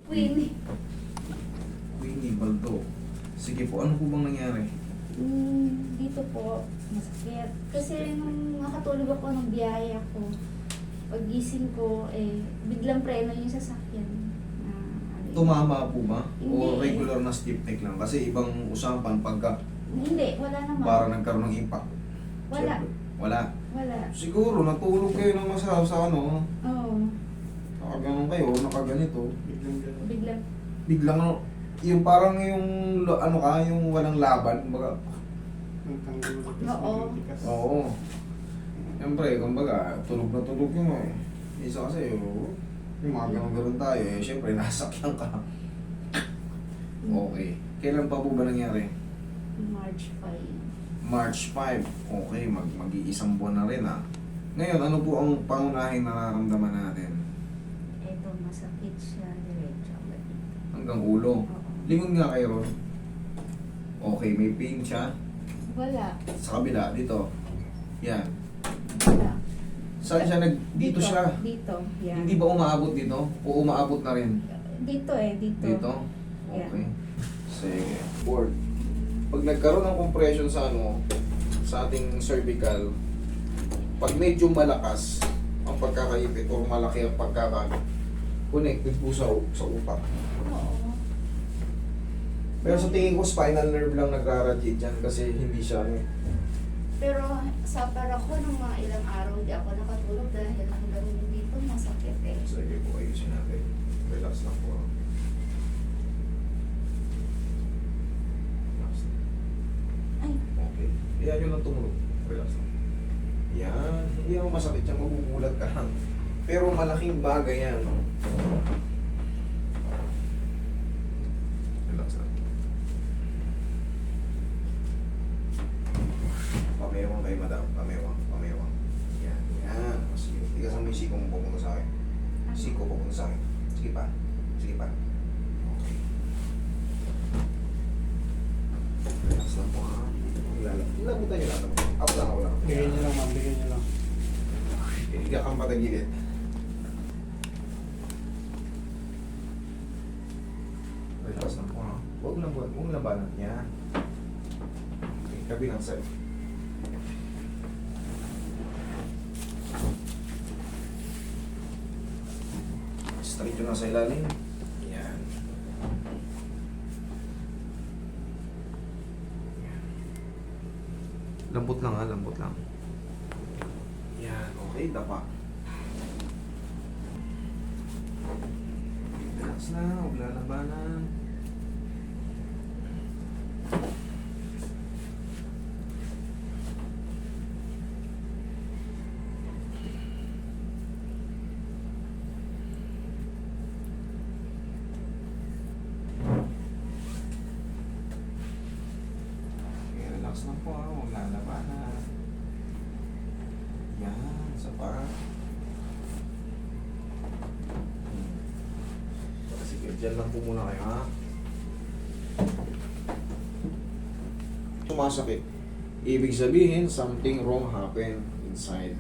Winnie. Winnie Baldo. Sige po, ano po bang nangyari? Dito po, masakit. Kasi nung nakatulog ako ng biyaya ko, paggising ko, biglang preno yung sasakyan. Tumama po ba? O Hindi. regular na stiff neck lang? Kasi ibang usapan pagka Hindi, wala naman. parang nagkaroon ng impact. Wala. Siyempre, wala. Wala. Siguro, natulog kayo ng masarap sa ano, Oo. nakaganon kayo, nakaganito. Biglang. Biglang ano, yung parang yung ano ka, yung walang laban, kumbaga. Oo. Oo. Siyempre, kumbaga, tulog na tulog yun eh. Isa kasi, yung mga ganun-ganun tayo eh, siyempre, nasakyan ka. Okay. Kailan pa po ba nangyari? March 5. March 5. Okay, mag-iisang buwan na rin ah. Ngayon, ano po ang pangunahing nararamdaman natin? Ito, masakit siya. Diretso. Hanggang ulo. Oo. Lingon nga kayo ron. Okay, may pain siya. Wala. Sa kabila, dito. Yan. Wala. Saan siya dito siya? Dito. Yan. Hindi ba umaabot dito? O umaabot na rin? Dito dito. Dito? Yan. Okay. Sige. Board. Pag nagkaroon ng compression sa ano, sa ating cervical, pag medyo malakas ang pagkakaipit o malaki ang connected po sa utak. Oo. Pero sa tingin ko, spinal nerve lang nagraradiate dyan kasi hindi siya Pero sa para ko nung mga ilang araw di ako nakatulog dahil hanggang dito masakit eh. Sige po, ayusin natin. Relax lang po. Relax lang. Ay, Okay. Iyan yun lang tumulog. Relax lang. Yan. Hindi ako masakit yan. Magugulat ka lang. Pero malaking bagay yan. No? Relax lang. Pamewang kayo, madam. Pamewang. Pamewang. Yan. Yan. Sige. Tigasan mo yung siko mo pupunta sa akin. Siko pupunta sa akin. Sige pa. Sige pa. Okay. Relax lang po ha. Labutan nyo lang. Ako lang, ako lang. Bigyan niyo lang, ma'am. Bigyan niyo lang. Higa kang patagilid. Relax lang po ha. Huwag labanan niya. Okay, kabilang side. Straight yun na sa ilalim. Yan. Lambot lang ha, lambot lang. Yan, okay, dapa. Relax na, huwag lalabanan. Okay, relax lang po ha, huwag lalabanan. Yan, sa paa. Sige, dyan lang po muna kayo ha. Sumasakit. Ibig sabihin, something wrong happened inside.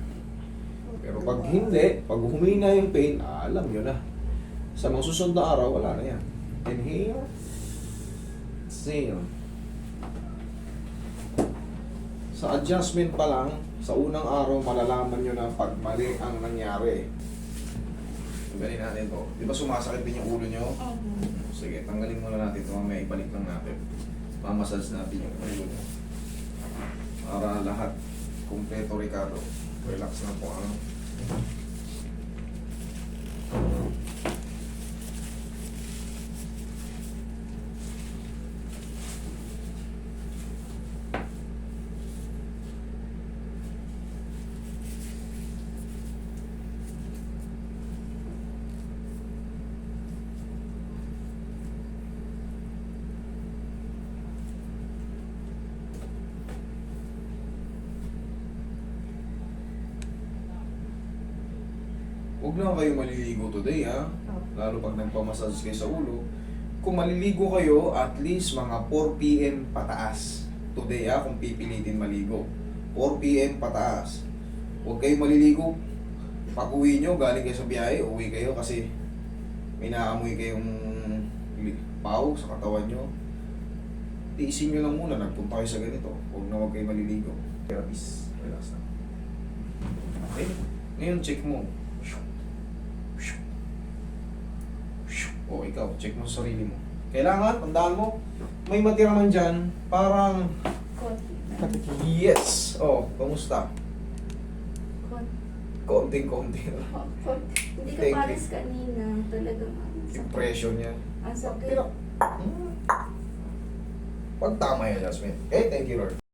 Pero pag hindi, pag humina yung pain, alam nyo na. Sa mga susunod na araw, wala na yan. Inhale. Exhale. Sa adjustment pa lang, sa unang araw, malalaman nyo na pag mali ang nangyari. Tanggalin natin to. Di ba sumasakit din yung ulo nyo? Sige, tanggalin muna natin ito. Mamaya ibalik lang natin. Mamasage natin yung ulo nyo. Para lahat, kumpleto Ricardo. Relax na po ang huwag lang kayo maliligo today ha. Lalo pag nagpamassage kayo sa ulo. Kung maliligo kayo, at least mga 4 PM pataas. Today ha, kung pipilitin maligo. 4 PM pataas. Huwag kayo maliligo. Pag uwi nyo, galing kayo sa biyahe, uwi kayo kasi may naamoy kayong sampaw sa katawan nyo, tiisin nyo lang muna, nagpunta kayo sa ganito. Huwag kayo maliligo. Therapist, relax na. Okay? Ngayon, check mo. O, ikaw, check mo sa sarili mo. Kailangan, tandaan mo, may matira man dyan, parang, Konti. yes! O, kamusta? Konti. Konting-konti. Konti. Hindi ka Thank you. pares kanina. Talagang Impression niya. ang sakit. Pero, pag tama yung adjustment. Okay, thank you, Lord.